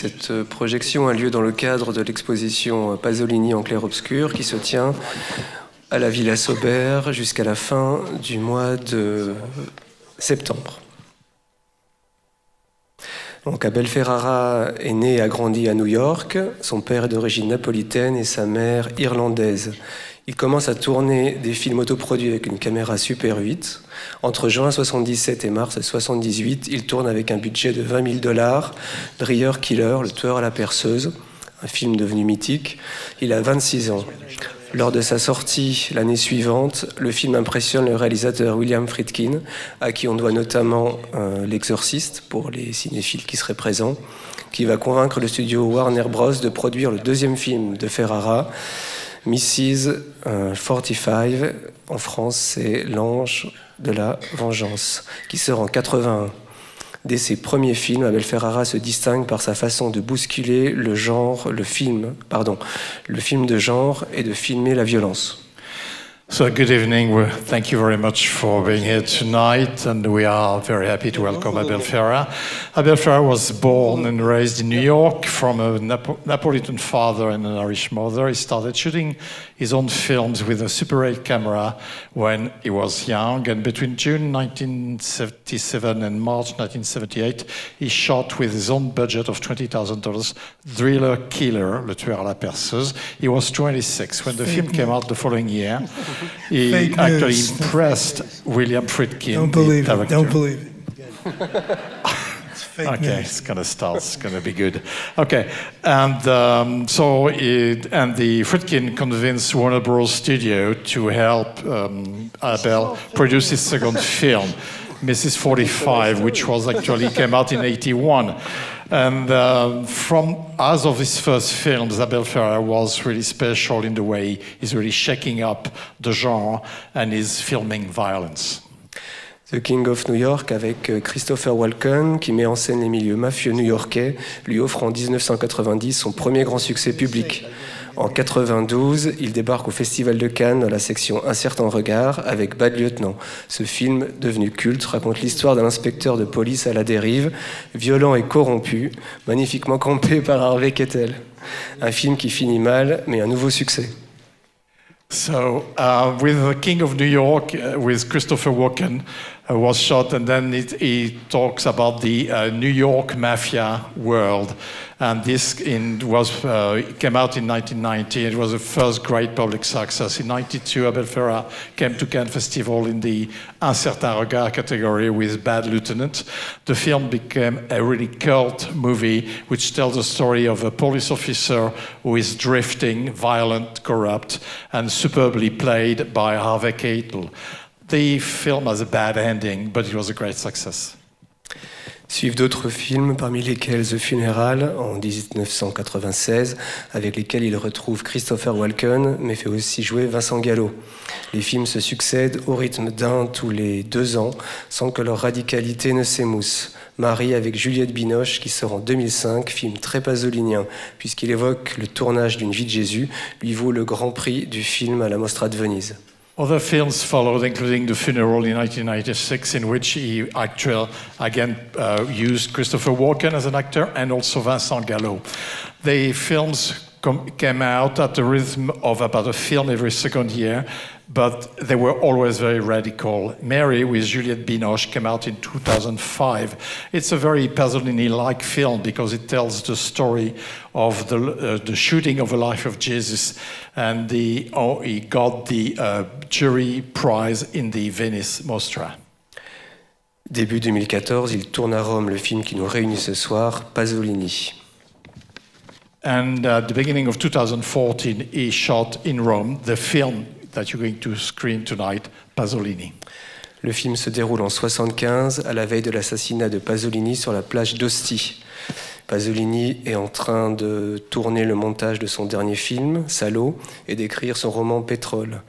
Cette projection a lieu dans le cadre de l'exposition Pasolini en clair-obscur qui se tient à la Villa Sauber jusqu'à la fin du mois de septembre. Donc Abel Ferrara est né et a grandi à New York. Son père est d'origine napolitaine et sa mère irlandaise. Il commence à tourner des films autoproduits avec une caméra Super 8. Entre juin 1977 et mars 1978, il tourne avec un budget de $20 000 Dreyer Killer, le tueur à la perceuse, un film devenu mythique. Il a 26 ans. Lors de sa sortie l'année suivante, le film impressionne le réalisateur William Friedkin, à qui on doit notamment L'Exorciste, pour les cinéphiles qui seraient présents, qui va convaincre le studio Warner Bros. De produire le deuxième film de Ferrara, Mrs. 45, en France c'est L'Ange de la Vengeance, qui sort en 81. Dès ses premiers films, Abel Ferrara se distingue par sa façon de bousculer le film de genre et de filmer la violence. So good evening. Thank you very much for being here tonight, and we are very happy to welcome Abel Ferrara. Abel Ferrara was born and raised in New York from a Napolitan father and an Irish mother. He started shooting his own films with a Super 8 camera when he was young, and between June 1977 and March 1978, he shot with his own budget of $20,000 Driller Killer, Le Tueur à la Perceuse. He was 26 when the film came out the following year. He actually impressed William Friedkin. Don't believe it. Don't believe it. It's fake okay, news. it's gonna start. It's gonna be good. Okay, and the Friedkin convinced Warner Bros. Studio to help Abel produce his second film, Mrs. 45, which was actually came out in '81. And as of his first films, Abel Ferrara was really special in the way he's really shaking up the genre and is filming violence. The King of New York avec Christopher Walken, qui met en scène les milieux mafieux new-yorkais, lui offre en 1990 son premier grand succès public. En 92, il débarque au Festival de Cannes dans la section Un certain regard avec Bad Lieutenant. Ce film, devenu culte, raconte l'histoire d'un inspecteur de police à la dérive, violent et corrompu, magnifiquement campé par Harvey Keitel. Un film qui finit mal, mais un nouveau succès. So, with The King of New York, with Christopher Walken, was shot, and then he talks about the New York mafia world. And this came out in 1990. It was the first great public success. In '92, Abel Ferrara came to Cannes Festival in the Un certain regard category with Bad Lieutenant. The film became a really cult movie, which tells the story of a police officer who is drifting, violent, corrupt, and superbly played by Harvey Keitel. The film has a bad ending, but it was a great success. Suivent d'autres films, parmi lesquels The Funeral en 1996, avec lesquels il retrouve Christopher Walken, mais fait aussi jouer Vincent Gallo. Les films se succèdent au rythme d'un tous les 2 ans, sans que leur radicalité ne s'émousse. Marie avec Juliette Binoche, qui sort en 2005, film très pasolinien, puisqu'il évoque le tournage d'une vie de Jésus, lui vaut le Grand Prix du film à la Mostra de Venise. Other films followed, including The Funeral in 1996, in which he again used Christopher Walken as an actor and also Vincent Gallo. The films came out at the rhythm of about a film every second year, but they were always very radical. Mary, with Juliette Binoche, came out in 2005. It's a very Pasolini-like film because it tells the story of the shooting of the life of Jesus, and he got the jury prize in the Venice Mostra. Début 2014, il tourne à Rome le film qui nous réunit ce soir, Pasolini. And at the beginning of 2014, he shot in Rome the film that you're going to screen tonight, Pasolini. Le film se déroule en 1975, à la veille de l'assassinat de Pasolini sur la plage d'Ostie. Pasolini est en train de tourner le montage de son dernier film, Salo, et d'écrire son roman Pétrole.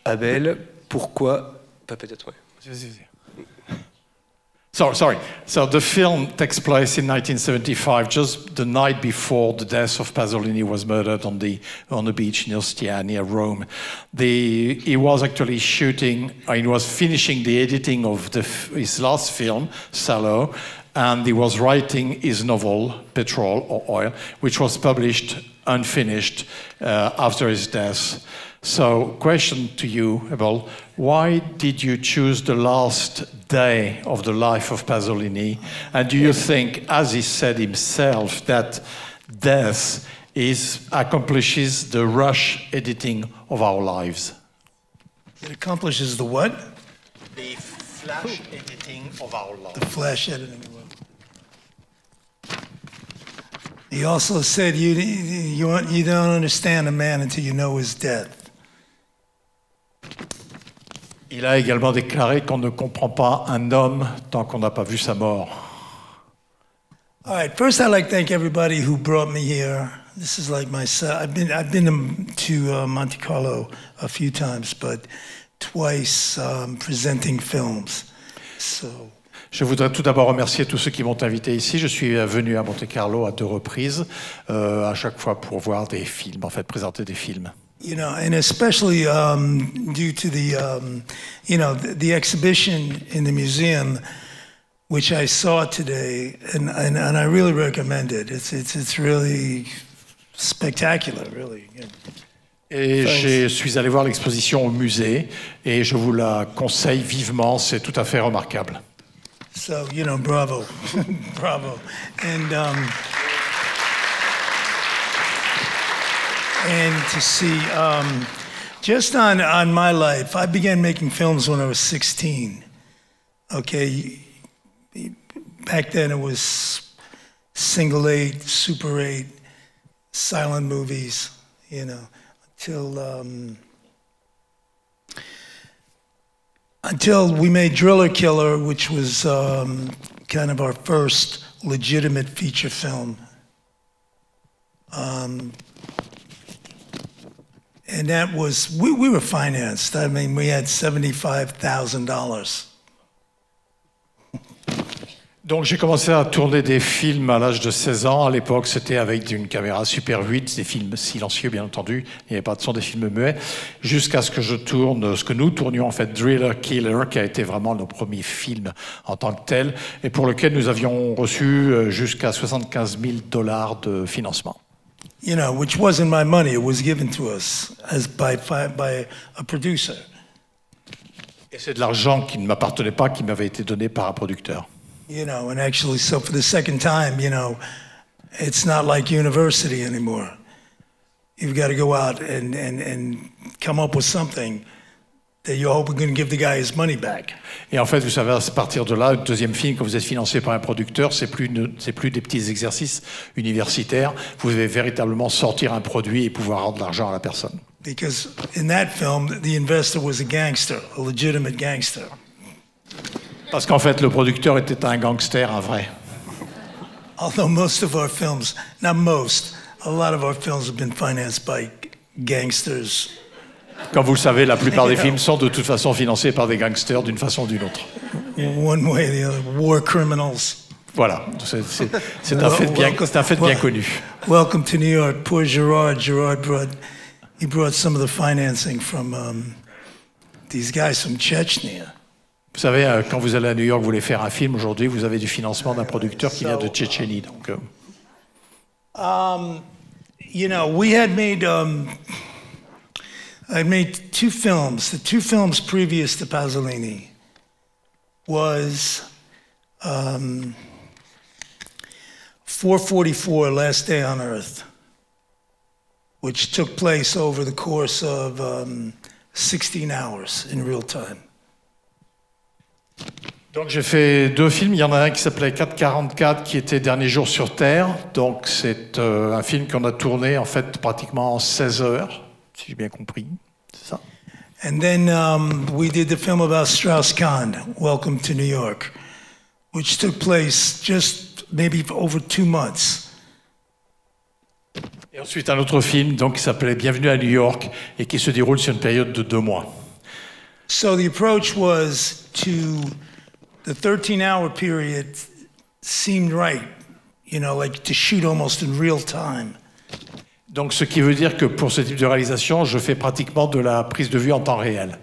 Abel, pourquoi... Pas peut-être, ouais. Sorry. So the film takes place in 1975, just the night before the death of Pasolini was murdered on the beach in Ostia near Rome. He was actually shooting. He was finishing the editing of his last film, Salo, and he was writing his novel, Petrol or Oil, which was published unfinished after his death. So, question to you, Abel, why did you choose the last day of the life of Pasolini? And do you think, as he said himself, that death accomplishes the rush editing of our lives? It accomplishes the what? The flash editing of our lives. The flash editing. He also said you don't understand a man until you know his death. Il a également déclaré qu'on ne comprend pas un homme tant qu'on n'a pas vu sa mort. All right. First, I'd like to thank everybody who brought me here. This is like my son. I've been to Monte Carlo a few times, but twice presenting films. So. Je voudrais tout d'abord remercier tous ceux qui m'ont invité ici. Je suis venu à Monte Carlo à 2 reprises, à chaque fois pour voir des films, en fait, présenter des films. You know, and especially due to the exhibition in the museum, which I saw today, and I really recommend it. It's really spectacular, really. Et je suis allé voir l'exposition au musée, et je vous la conseille vivement. C'est tout à fait remarquable. So, bravo, bravo, and to see, just on my life, I began making films when I was 16. Okay, back then it was single 8, super 8, silent movies, until we made Driller Killer, which was kind of our first legitimate feature film. And that was, we were financed. I mean, we had $75,000. Donc j'ai commencé à tourner des films à l'âge de 16 ans. À l'époque, c'était avec une caméra Super 8, des films silencieux bien entendu. Il n'y avait pas de son, des films muets. Jusqu'à ce que je tourne, ce que nous tournions en fait, Driller Killer, qui a été vraiment nos premiers films en tant que tel, et pour lequel nous avions reçu jusqu'à $75 000 de financement. Which wasn't my money. It was given to us by a producer. Et c'est de l'argent qui ne m'appartenait pas, qui m'avait été donné par un producteur. And actually, so for the second time, it's not like university anymore. You've got to go out and come up with something that you hope are going to give the guy his money back. Et en fait, vous savez, à partir de là, le deuxième film, quand vous êtes financé par un producteur, c'est plus des petits exercices universitaires. Vous devez véritablement sortir un produit et pouvoir rendre de l'argent à la personne. Because in that film, the investor was a gangster, a legitimate gangster. Parce qu'en fait, le producteur était un gangster, un vrai. Although most of our films, not most, a lot of our films have been financed by gangsters. Comme vous le savez, la plupart des films sont de toute façon financés par des gangsters d'une façon ou d'une autre. One way or the other, war criminals. Voilà, c'est un fait bien connu. Welcome to New York. Poor Gerard brought some of the financing from these guys from Chechnya. Vous savez, quand vous allez à New York, vous voulez faire un film, aujourd'hui, vous avez du financement d'un producteur qui vient de Tchétchénie. Donc, we had made, I made 2 films. The 2 films previous to Pasolini was 444, Last Day on Earth, which took place over the course of 16 hours in real time. Donc j'ai fait 2 films, il y en a un qui s'appelait 444 qui était Dernier jour sur Terre, donc c'est un film qu'on a tourné en fait pratiquement en 16 heures, si j'ai bien compris, c'est ça. And then we did the film about Strauss-Kahn, Welcome to New York, which took place just maybe over 2 months. Et ensuite un autre film donc qui s'appelait Bienvenue à New York et qui se déroule sur une période de 2 mois. So the approach was the 13-hour period seemed right, like to shoot almost in real time. Donc ce qui veut dire que pour ce type de réalisation, je fais pratiquement de la prise de vue en temps réel.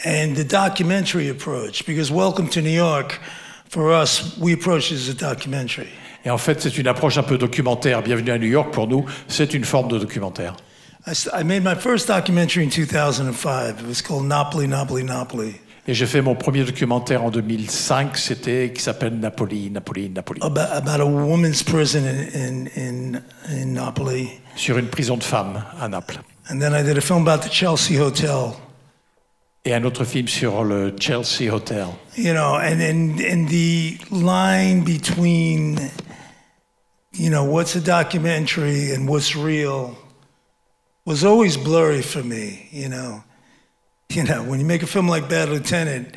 And the documentary approach, because Welcome to New York, for us, we approach it as a documentary. Et en fait, c'est une approche un peu documentaire. Bienvenue à New York, pour nous, c'est une forme de documentaire. I made my first documentary in 2005. It was called Napoli, Napoli, Napoli. Et j'ai fait mon premier documentaire en 2005, qui s'appelle Napoli, Napoli, Napoli. About a woman's prison in Napoli. Sur une prison de femmes à Naples. And then I did a film about the Chelsea Hotel. Et un autre film sur le Chelsea Hotel. You know, and the line between, you know, what's a documentary and what's real was always blurry for me, you know. You know, when you make a film like Bad Lieutenant,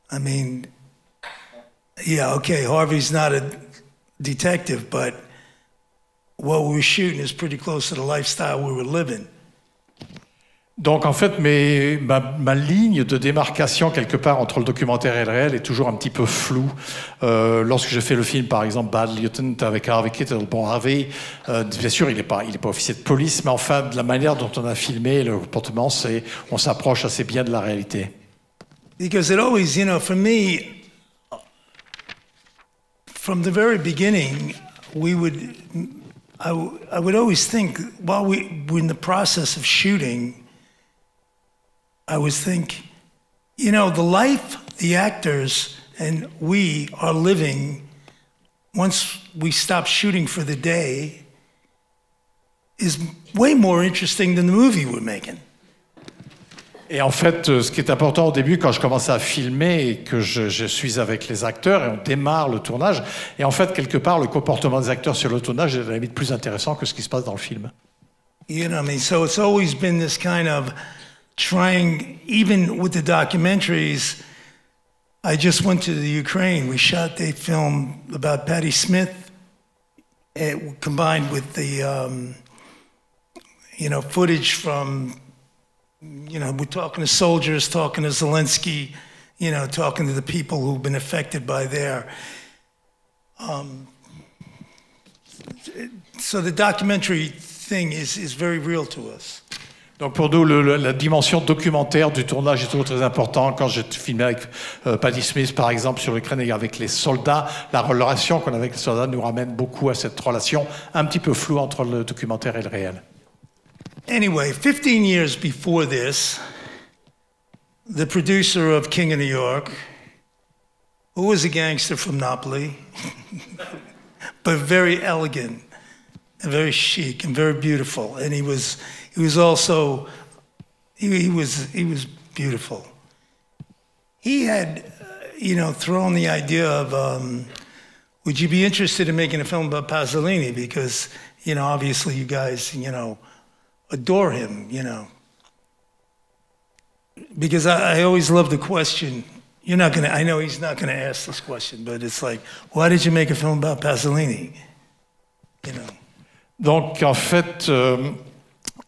I mean, yeah, okay, Harvey's not a detective, but what we were shooting is pretty close to the lifestyle we were living. Donc en fait, ma ligne de démarcation quelque part entre le documentaire et le réel est toujours un petit peu floue. Lorsque j'ai fait le film, par exemple, Bad Lieutenant avec Harvey Keitel, bon, Harvey, bien sûr, il n'est pas officier de police, mais enfin, de la manière dont on a filmé le comportement, on s'approche assez bien de la réalité. Because it always, you know, for me, from the very beginning, I would always think while we were in the process of shooting, I would think, you know, the life the actors and we are living once we stop shooting for the day is way more interesting than the movie we're making. Et en fait, ce qui est important au début, quand je commence à filmer et que je suis avec les acteurs et on démarre le tournage, et en fait, quelque part, le comportement des acteurs sur le tournage est à la limite plus intéressant que ce qui se passe dans le film. You know what I mean? So it's always been this kind of trying, even with the documentaries. I just went to the Ukraine. We shot a film about Patti Smith, combined with the, you know, footage from, you know, we're talking to soldiers, talking to Zelensky, you know, talking to the people who've been affected by there. So the documentary thing is very real to us. Donc pour nous, la dimension documentaire du tournage est toujours très importante. Quand j'ai filmé avec Patti Smith, par exemple, sur l'Ukraine et avec les soldats, la relation qu'on a avec les soldats nous ramène beaucoup à cette relation un petit peu floue entre le documentaire et le réel. Anyway, 15 years before this, the producer of King of New York, who was a gangster from Napoli, but very elegant and very chic and very beautiful, and he was also he was beautiful. He had, you know, thrown the idea of, would you be interested in making a film about Pasolini? Because, you know, obviously you guys, you know, adore him, you know. Because I always love the question, I know he's not gonna ask this question, but it's like, why did you make a film about Pasolini? You know. Donc en fait,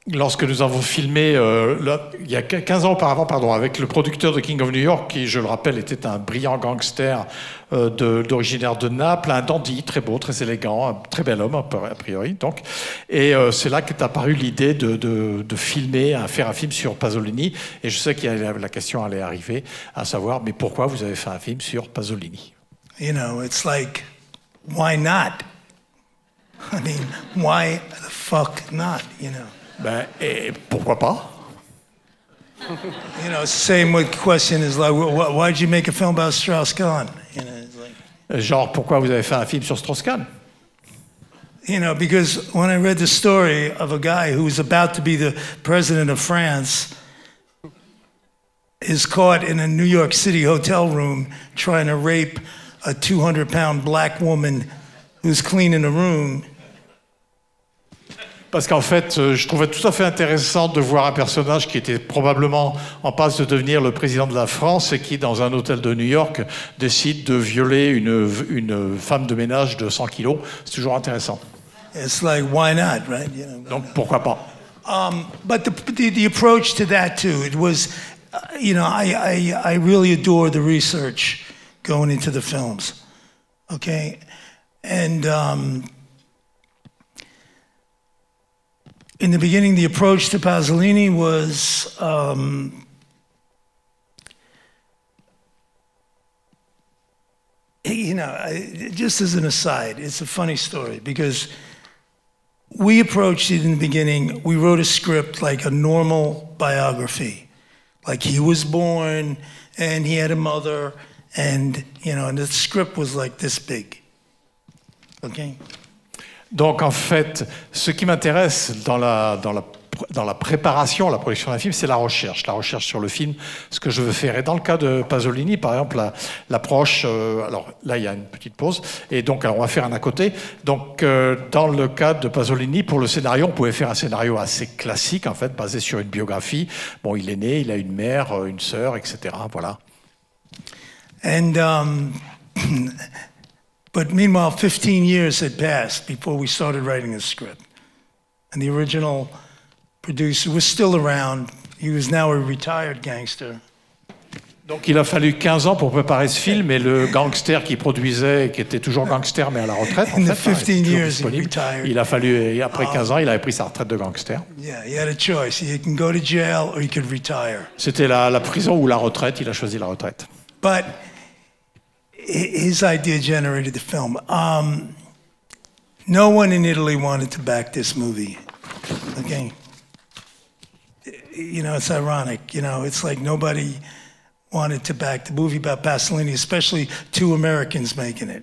lorsque nous avons filmé, il y a 15 ans auparavant, pardon, avec le producteur de King of New York, qui, je le rappelle, était un brillant gangster originaire de Naples, un dandy, très beau, très élégant, un très bel homme, a priori. Donc. Et c'est là qu'est apparue l'idée de filmer, faire un film sur Pasolini. Et je sais que la question allait arriver, à savoir, mais pourquoi vous avez fait un film sur Pasolini? You know, it's like, why not? I mean, why the fuck not, you know? Ben, et pourquoi pas? You know, it's the same question is like, why did you make a film about Strauss-Kahn? You know, it's like, genre, pourquoi vous avez fait un film sur Strauss-Kahn? You know, because when I read the story of a guy who was about to be the president of France, is caught in a New York City hotel room trying to rape a 200-pound black woman who's cleaning a room. Parce qu'en fait, je trouvais tout à fait intéressant de voir un personnage qui était probablement en passe de devenir le président de la France et qui, dans un hôtel de New York, décide de violer une femme de ménage de 100 kilos. C'est toujours intéressant. It's like, why not, right? You know, donc, pourquoi pas? But the approach to that, too, it was, you know, I really adore the research going into the films, okay? And in the beginning, the approach to Pasolini was just as an aside, it's a funny story because we approached it in the beginning. We wrote a script like a normal biography, like he was born and he had a mother, and and the script was like this big. Okay. Donc en fait, ce qui m'intéresse dans la préparation, la production d'un film, c'est la recherche sur le film, ce que je veux faire. Et dans le cas de Pasolini, par exemple, l'approche, alors là il y a une petite pause, et donc alors, on va faire un à côté. Donc dans le cas de Pasolini, pour le scénario, on pouvait faire un scénario assez classique, en fait, basé sur une biographie. Bon, il est né, il a une mère, une sœur, etc. Voilà. And but meanwhile, 15 years had passed before we started writing the script, and the original producer was still around. He was now a retired gangster. Donc il a fallu 15 ans pour préparer ce film, et le gangster qui produisait, qui était toujours gangster mais à la retraite, en fait, 15 years he retired. Il a fallu, après 15 ans, il avait pris sa retraite de gangster. Yeah, he had a choice. He can go to jail or he could retire. C'était la prison ou la retraite, il a choisi la retraite. But his idea generated the film. No one in Italy wanted to back this movie. Okay. It's ironic. It's like nobody wanted to back the movie about Pasolini, especially two Americans making it.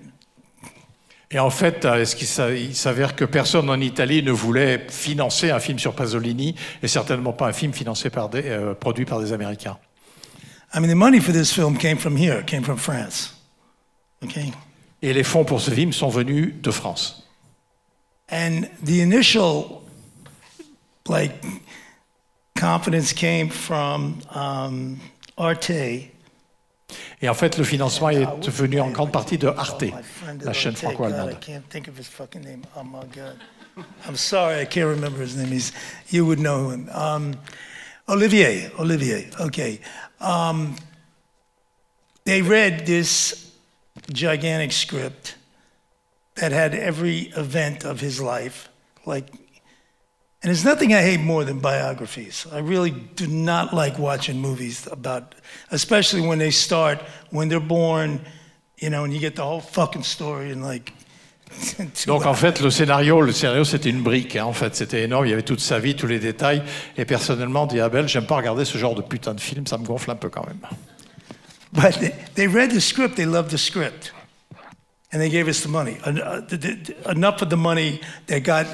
Et en fait, il s'avère que personne en Italie ne voulait financer un film sur Pasolini, et certainement pas un film financé produit par des Américains. I mean, the money for this film came from here, came from France. Okay. Et les fonds pour ce film sont venus de France. And the initial, confidence came from Arte. Et en fait, le financement est venu en grande partie de Arte, la chaîne franco-allemande. I can't think of his fucking name. Oh my God. I'm sorry, I can't remember his name. You would know him. Olivier. Okay. They read this gigantic script that had every event of his life, and there's nothing I hate more than biographies. I really do not like watching movies about, especially when they start, when they're born, and you get the whole fucking story in Donc en fait, le scénario c'était une brique, hein. En fait, c'était énorme, il y avait toute sa vie, tous les détails, et personnellement, dit Abel, j'aime pas regarder ce genre de putain de film, ça me gonfle un peu quand même. But they read the script, they loved the script, and they gave us the money. Enough of the money, they got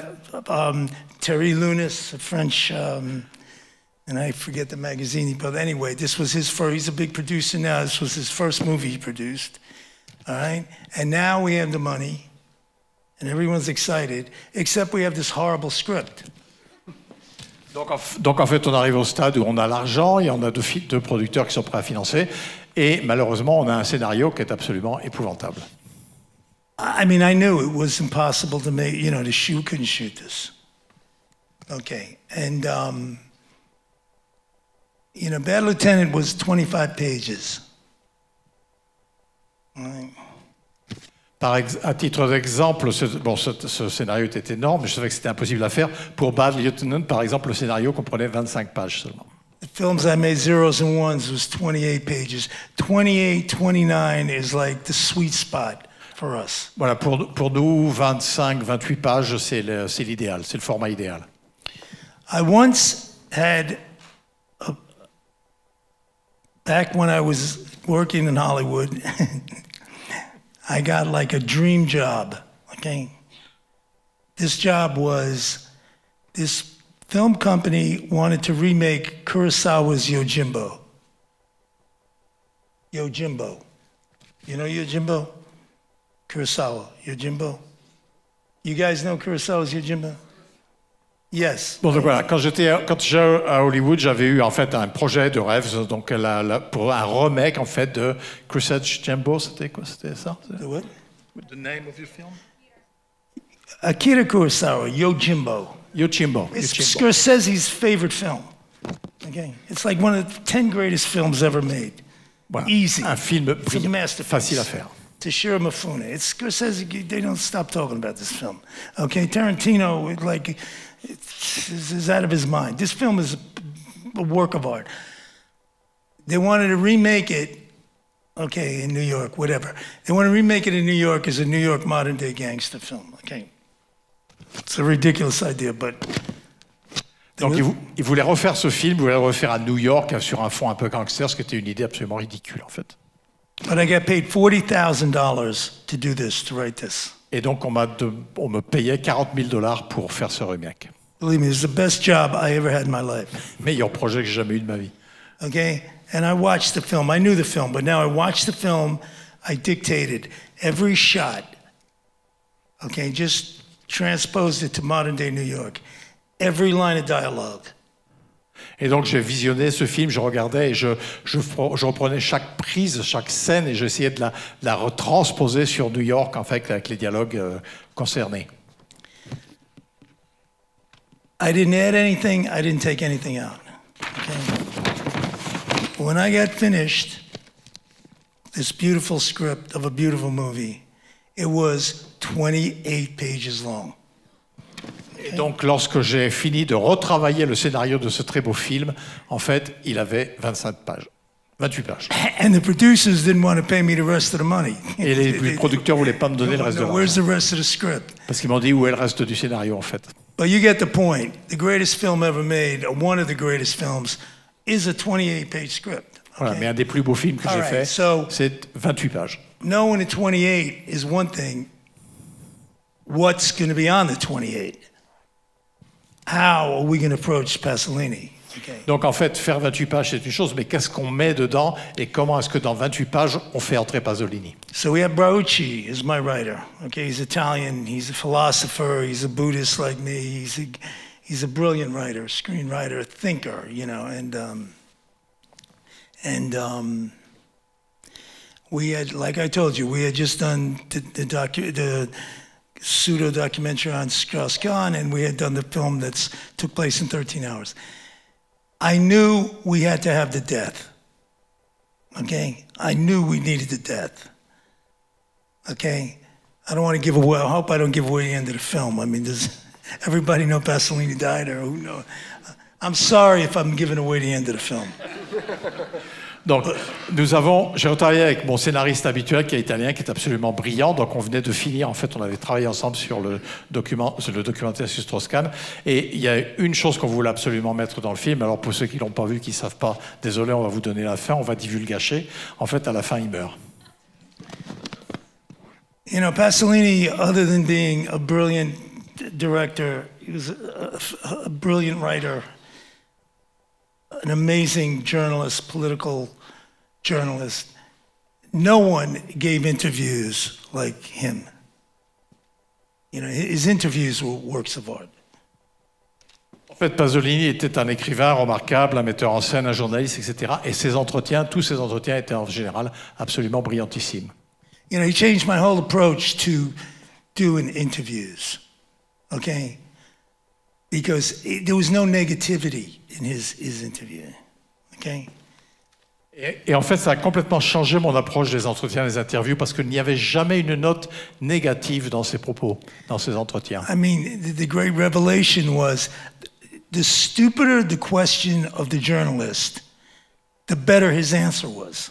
Terry Lunis, a French, and I forget the magazine, but anyway, this was his first, he's a big producer now, this was his first movie he produced, all right? And now we have the money, and everyone's excited, except we have this horrible script. Donc en fait, on arrive au stade où on a l'argent, et on a deux producteurs qui sont prêts à financer, et malheureusement, on a un scénario qui est absolument épouvantable. I mean, I knew it was impossible to make, couldn't shoot this. Okay, and Bad Lieutenant was 25 pages. Right. À titre d'exemple, ce scénario était énorme, je savais que c'était impossible à faire. Pour Bad Lieutenant, par exemple, le scénario comprenait 25 pages seulement. The films I made, Zeros and Ones, was 28 pages. 28, 29 is like the sweet spot for us. Voilà, pour nous, 25, 28 pages, c'est l'idéal, c'est le format idéal. I once had, back when I was working in Hollywood, I got like a dream job, okay? This job was, this film company wanted to remake Kurosawa's Yojimbo. Yojimbo. You know Yojimbo? Kurosawa, Yojimbo. You guys know Kurosawa's Yojimbo? Yes. Bon, donc voilà, quand j'étais à Hollywood, j'avais eu en fait un projet de rêve, donc pour un remake en fait de Kurosawa's Yojimbo, c'était quoi? C'était ça? The what? The name of your film? Akira Kurosawa, Yojimbo. Yojimbo. It's Scorsese's favorite film. Okay, it's like one of the 10 greatest films ever made. Voilà. Easy. Un film It's a masterpiece. facile à faire. Toshiro Mifune. It's Scorsese. They don't stop talking about this film. Okay, Tarantino, is out of his mind. This film is a work of art. They wanted to remake it, okay, in New York, whatever. They want to remake it in New York as a New York modern-day gangster film, okay? It's a ridiculous idea, but... Donc il voulait refaire ce film, il voulait le refaire à New York sur un fond un peu gangster, ce qui était une idée absolument ridicule en fait. But I got paid $40,000 to do this, to write this. Et donc on me payait $40,000 pour faire ce remake. Believe me, it's the best job I ever had in my life. Meilleur projet que j'ai jamais eu de ma vie. Okay? And I watched the film. I knew the film, but now I watched the film. I dictated every shot. Okay? Just transposed it to modern day New York. Every line of dialogue. Et donc j'ai visionné ce film, je regardais et je reprenais chaque prise, chaque scène et j'essayais de la retransposer sur New York en fait, avec les dialogues concernés. I didn't add anything, I didn't take anything out. Okay? When I got finished, this beautiful script of a beautiful movie, it was 28 pages long. Et donc, lorsque j'ai fini de retravailler le scénario de ce très beau film, en fait, il avait 28 pages. And the producers didn't want to pay me the rest of the money. Et les producteurs voulaient pas me donner le reste de Where's l'argent. the rest of the script? Parce qu'ils m'ont dit où est le reste du scénario, en fait. But you get the point. The greatest film ever made, or one of the greatest films, is a 28-page script. Okay? Voilà, mais un des plus beaux films que j'ai fait, c'est 28 pages. Knowing the 28 is one thing. What's going to be on the 28? How are we going to approach Pasolini? Okay. Donc en fait, faire 28 pages, c'est une chose, mais qu'est-ce qu'on met dedans et comment est-ce que dans 28 pages, on fait entrer Pasolini? So we have Brauchi as my writer. Okay, he's Italian, he's a philosopher, he's a Buddhist like me, he's a brilliant writer, screenwriter, thinker, you know, and we had, like I told you, we had just done the pseudo-documentary on Strauss-Kahn, and we had done the film that took place in 13 hours. I knew we had to have the death, okay? I knew we needed the death, okay? I don't want to give away, I hope I don't give away the end of the film. I mean, does everybody know Pasolini died, or who knows? I'm sorry if I'm giving away the end of the film. Donc, j'ai retravaillé avec mon scénariste habituel qui est italien, qui est absolument brillant. Donc, on venait de finir, en fait, on avait travaillé ensemble sur le documentaire sur Strauss-Kahn. Et il y a une chose qu'on voulait absolument mettre dans le film. Alors, pour ceux qui ne l'ont pas vu, qui ne savent pas, désolé, on va vous donner la fin, on va divulgacher. En fait, à la fin, il meurt. You know, Pasolini, other than being a brilliant director, he was a brilliant writer. An amazing journalist, political journalist. No one gave interviews like him. You know, his interviews were works of art. En fait, Pasolini était un écrivain remarquable, un metteur en scène, un journaliste, etc. Et ses entretiens, tous ses entretiens étaient en général absolument brillantissimes. You know, he changed my whole approach to doing interviews, okay? Because there was no negativity in his interview, okay? Et en fait, ça a complètement changé mon approche des entretiens, des interviews, parce qu'il n'y avait jamais une note négative dans ses propos, dans ses entretiens. I mean, the great revelation was, the stupider the question of the journalist, the better his answer was.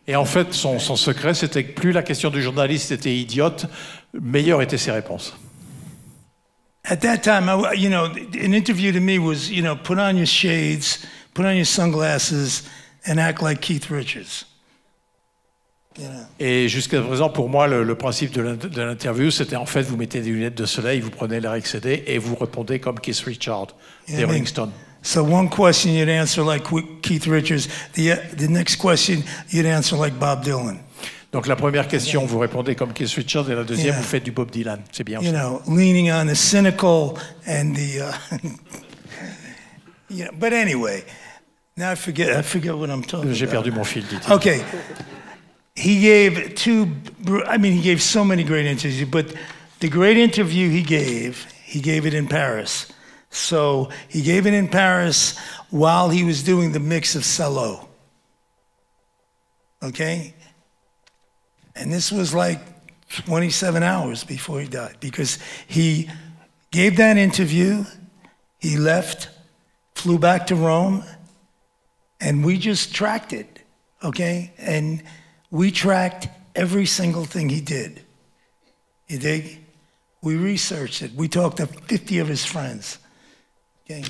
Et en fait, son secret, c'était que plus la question du journaliste était idiote, meilleures étaient ses réponses. At that time, you know, an interview to me was, you know, put on your shades, put on your sunglasses, and act like Keith Richards. You know? Et jusqu'à présent, pour moi, le principe de l'interview, c'était en fait, vous mettez des lunettes de soleil, vous prenez l'air excédé et vous répondez comme Keith Richards, des Rolling Stones. So one question you'd answer like Keith Richards, the next question you'd answer like Bob Dylan. Donc la première question, vous répondez comme Keith Richards, et la deuxième, vous faites du Bob Dylan. C'est bien. You know, leaning on the cynical and the, you know. But anyway, now I forget what I'm talking about. J'ai perdu mon fil, dit-il. Okay, he gave so many great interviews, but the great interview he gave it in Paris. So he gave it in Paris while he was doing the mix of Cello. Okay? And this was like 27 hours before he died, because he gave that interview, he left, flew back to Rome, and we just tracked it, okay? And We tracked every single thing he did. You dig? We researched it. We talked to 50 of his friends. Okay.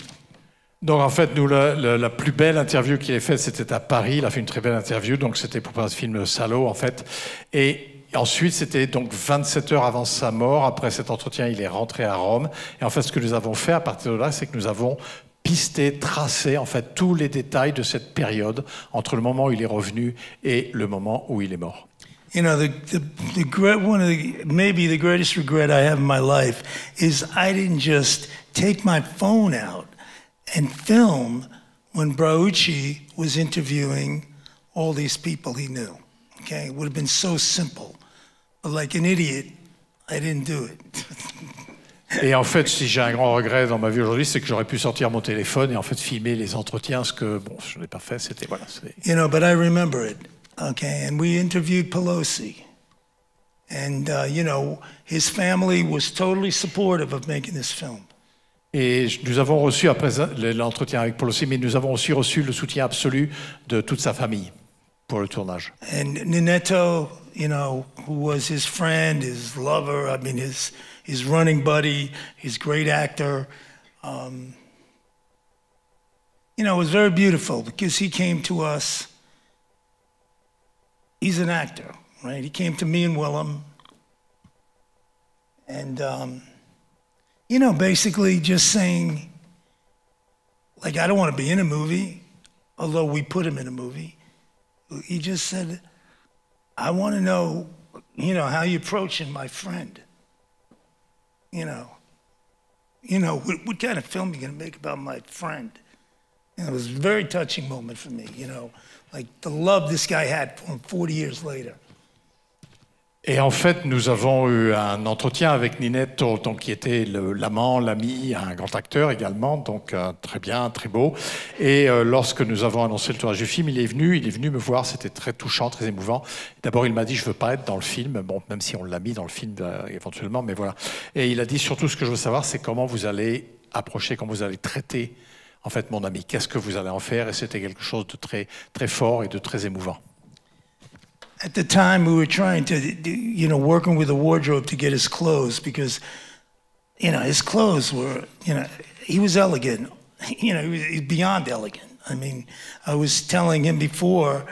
Donc en fait, nous, la plus belle interview qu'il ait faite, c'était à Paris. Il a fait une très belle interview, donc c'était pour un film Salaud, en fait. Et ensuite, c'était donc 27 heures avant sa mort. Après cet entretien, il est rentré à Rome. Et en fait, ce que nous avons fait à partir de là, c'est que nous avons pisté, tracé, en fait, tous les détails de cette période entre le moment où il est revenu et le moment où il est mort. You know, maybe the greatest regret I have in my life is I didn't just take my phone out and film when Brauchi was interviewing all these people he knew. Okay, it would have been so simple, but like an idiot, I didn't do it. Et en fait, si j'ai un grand regret dans ma vie aujourd'hui, c'est que j'aurais pu sortir mon téléphone et en fait filmer les entretiens, ce que bon, je n'ai pas fait. C'était voilà. You know, but I remember it. Okay, and we interviewed Pelosi, and you know, his family was totally supportive of making this film. Et nous avons reçu, après l'entretien avec Pelosi, mais nous avons aussi reçu le soutien absolu de toute sa famille pour le tournage. And Ninetto, you know, who was his friend, his lover, I mean, his running buddy, his great actor, you know, it was very beautiful because he came to us. He's an actor, right? He came to me and Willem, and you know, basically just saying, like, I don't want to be in a movie, although we put him in a movie. He just said, I want to know, you know, how you approaching my friend. You know, what kind of film are you going to make about my friend? And it was a very touching moment for me, you know, like the love this guy had for him 40 years later. Et en fait, nous avons eu un entretien avec Ninetto, donc, qui était l'amant, l'ami, un grand acteur également, donc très bien, très beau. Et lorsque nous avons annoncé le tournage du film, il est venu me voir, c'était très touchant, très émouvant. D'abord, il m'a dit, je veux pas être dans le film, bon, même si on l'a mis dans le film éventuellement, mais voilà. Et il a dit, surtout, ce que je veux savoir, c'est comment vous allez approcher, comment vous allez traiter, en fait, mon ami. Qu'est-ce que vous allez en faire? Et c'était quelque chose de très, très fort et de très émouvant. At the time, we were trying to, you know, working with the wardrobe to get his clothes because, you know, his clothes were, you know, he was elegant. You know, he was beyond elegant. I mean, I was telling him before,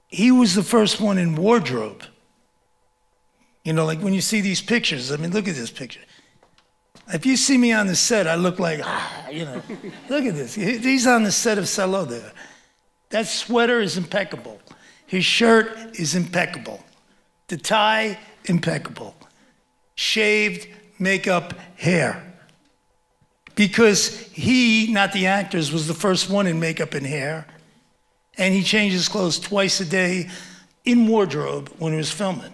he was the first one in wardrobe. You know, like when you see these pictures, I mean, look at this picture. If you see me on the set, I look like, you know, look at this. He's on the set of Salo there. That sweater is impeccable. His shirt is impeccable. The tie, impeccable. Shaved, makeup, hair. Because he, not the actors, was the first one in makeup and hair. And he changed his clothes twice a day in wardrobe when he was filming.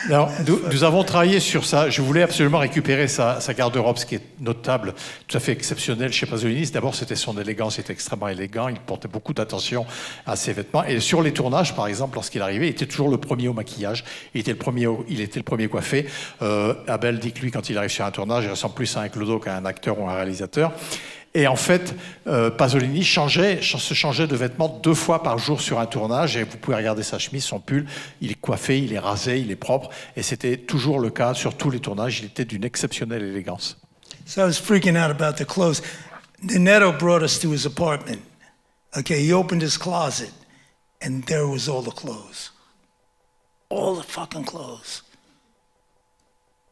Alors, nous avons travaillé sur ça. Je voulais absolument récupérer sa garde-robe, ce qui est notable, tout à fait exceptionnel chez Pasolini. D'abord, c'était son élégance, il était extrêmement élégant, il portait beaucoup d'attention à ses vêtements. Et sur les tournages, par exemple, lorsqu'il arrivait, il était toujours le premier au maquillage, il était le premier coiffé. Abel dit que lui, quand il arrive sur un tournage, il ressemble plus à un clodo qu'à un acteur ou un réalisateur. Et en fait, Pasolini se changeait de vêtements 2 fois par jour sur un tournage. Et vous pouvez regarder sa chemise, son pull. Il est coiffé, il est rasé, il est propre. Et c'était toujours le cas sur tous les tournages. Il était d'une exceptionnelle élégance. So I was freaking out about the clothes. Ninetto brought us to his apartment. Okay, he opened his closet, and there was all the clothes. All the fucking clothes.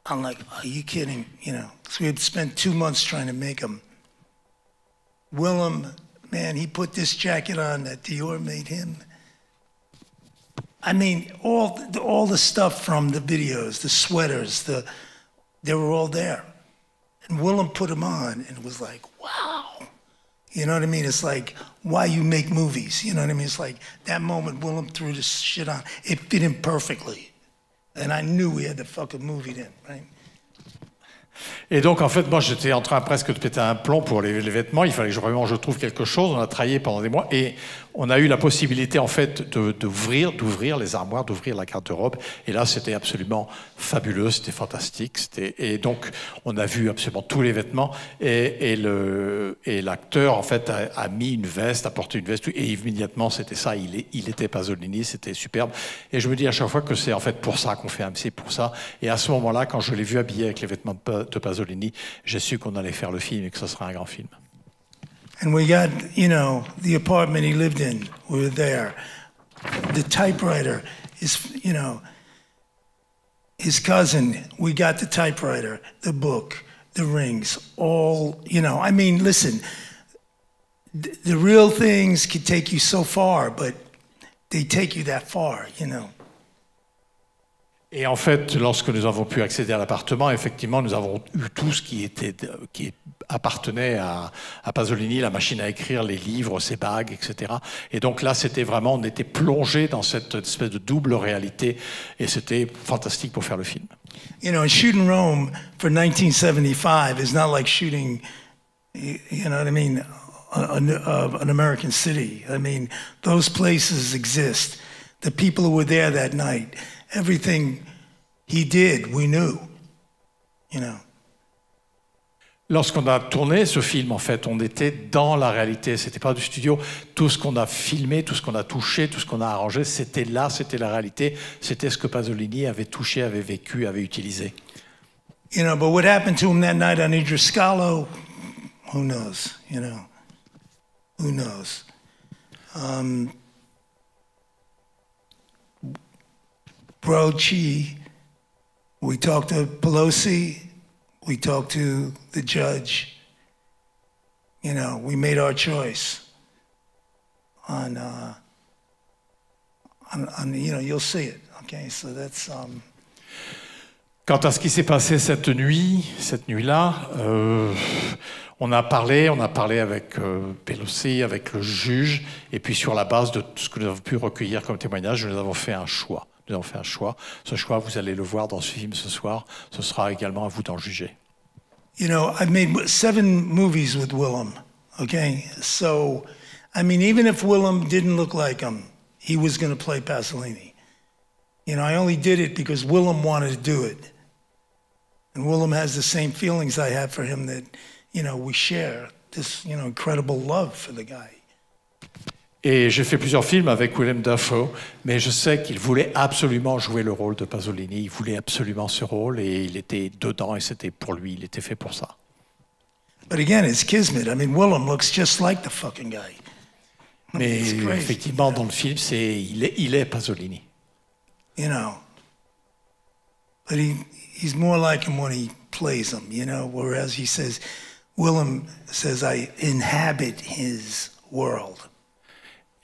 I'm like, are you kidding? You know, because we had spent 2 months trying to make them. Willem, man, he put this jacket on that Dior made him. I mean, all the stuff from the videos, the sweaters, they were all there. And Willem put them on, and it was like, wow. You know what I mean? It's like why you make movies. You know what I mean? It's like that moment Willem threw this shit on. It fit him perfectly. And I knew we had the fucking movie then, right? Et donc, en fait, moi, j'étais en train presque de péter un plomb pour les vêtements. Il fallait que vraiment je trouve quelque chose. On a travaillé pendant des mois et on a eu la possibilité, en fait, d'ouvrir les armoires, d'ouvrir la garde-robe. Et là, c'était absolument fabuleux, c'était fantastique. Et donc, on a vu absolument tous les vêtements. Et l'acteur, en fait, a mis une veste, a porté une veste. Et immédiatement, c'était ça. Il était Pasolini, c'était superbe. Et je me dis à chaque fois que c'est en fait pour ça qu'on fait MC, pour ça. Et à ce moment-là, quand je l'ai vu habillé avec les vêtements de Pasolini, j'ai su qu'on allait faire le film et que ce serait un grand film. And we got, you know, the apartment he lived in. We were there. The typewriter, you know, his cousin, we got the typewriter, the book, the rings, all, you know. I mean, listen, the real things could take you so far, but they take you that far, you know. Et en fait, lorsque nous avons pu accéder à l'appartement, effectivement, nous avons eu tout ce qui appartenait à Pasolini, la machine à écrire, les livres, ses bagues, etc. Et donc là, c'était vraiment, on était plongé dans cette espèce de double réalité, et c'était fantastique pour faire le film. You know, shooting Rome for 1975 is not like shooting, you know what I mean, an American city. I mean, those places exist. The people who were there that night, everything he did, we knew, you know. Lorsqu'on a tourné ce film, en fait, on était dans la réalité. C'était pas du studio. Tout ce qu'on a filmé, tout ce qu'on a touché, tout ce qu'on a arrangé, c'était là, c'était la réalité. C'était ce que Pasolini avait touché, avait vécu, avait utilisé. You know, but what happened to him that night on Idris Scalo, who knows, you know. Who knows? Brochi, we talked to Pelosi, we talked to the judge. You know, we made our choice on you know, you'll see it. Okay, so that's. Quant à ce qui s'est passé cette nuit-là, on a parlé avec Pelosi, avec le juge, et puis sur la base de tout ce que nous avons pu recueillir comme témoignage, nous avons fait un choix. Nous avons fait un choix. Ce choix, vous allez le voir dans ce film ce soir. Ce sera également à vous d'en juger. You know, I've made 7 movies with Willem, okay? So, I mean, even if Willem didn't look like him, he was going to play Pasolini. You know, I only did it because Willem wanted to do it. And Willem has the same feelings I have for him that, you know, we share this, you know, incredible love for the guy. Et j'ai fait plusieurs films avec Willem Dafoe, mais je sais qu'il voulait absolument jouer le rôle de Pasolini. Il voulait absolument ce rôle et il était dedans et c'était pour lui. Il était fait pour ça. But again, it's kismet. I mean, Willem looks just like the fucking guy. Mais It's crazy, effectivement, you know? dans le film, il est Pasolini. You know, but he's more like him when he plays him, you know, whereas he says, Willem says, I inhabit his world.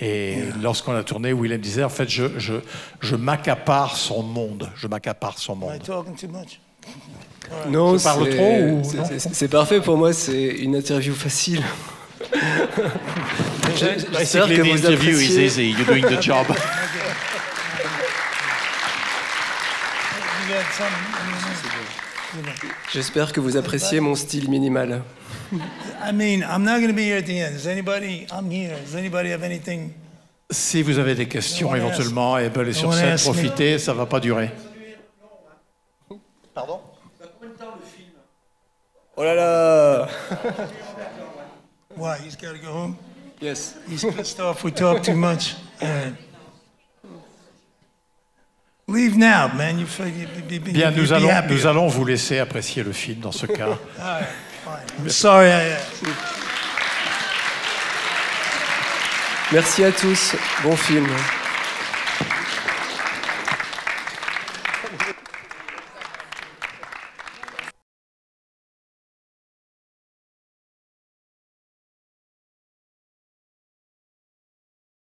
Et lorsqu'on a tourné, Willem disait, en fait, je m'accapare son monde. Je m'accapare son Am I monde. talking too much? Non, Je parle trop ou non? c'est parfait pour moi, c'est une interview facile. J'espère que vous interview is appréciez. easy. You're doing the job. You got something? J'espère que vous appréciez mon style minimal. I mean, I'm not going to be here at the end. I'm here. Does anybody have anything? Si vous avez des questions, No one éventuellement, Abel est sur one scène, asked me. profitez, ça ne va pas durer. Pardon? Oh là là. Why? He's got to go home? Yes. He's pissed off we talk too much. All right. Leave now, man. Bien, you'd be happy. nous allons vous laisser apprécier le film dans ce cas. All right, fine. I'm sorry I Merci à tous. Bon film.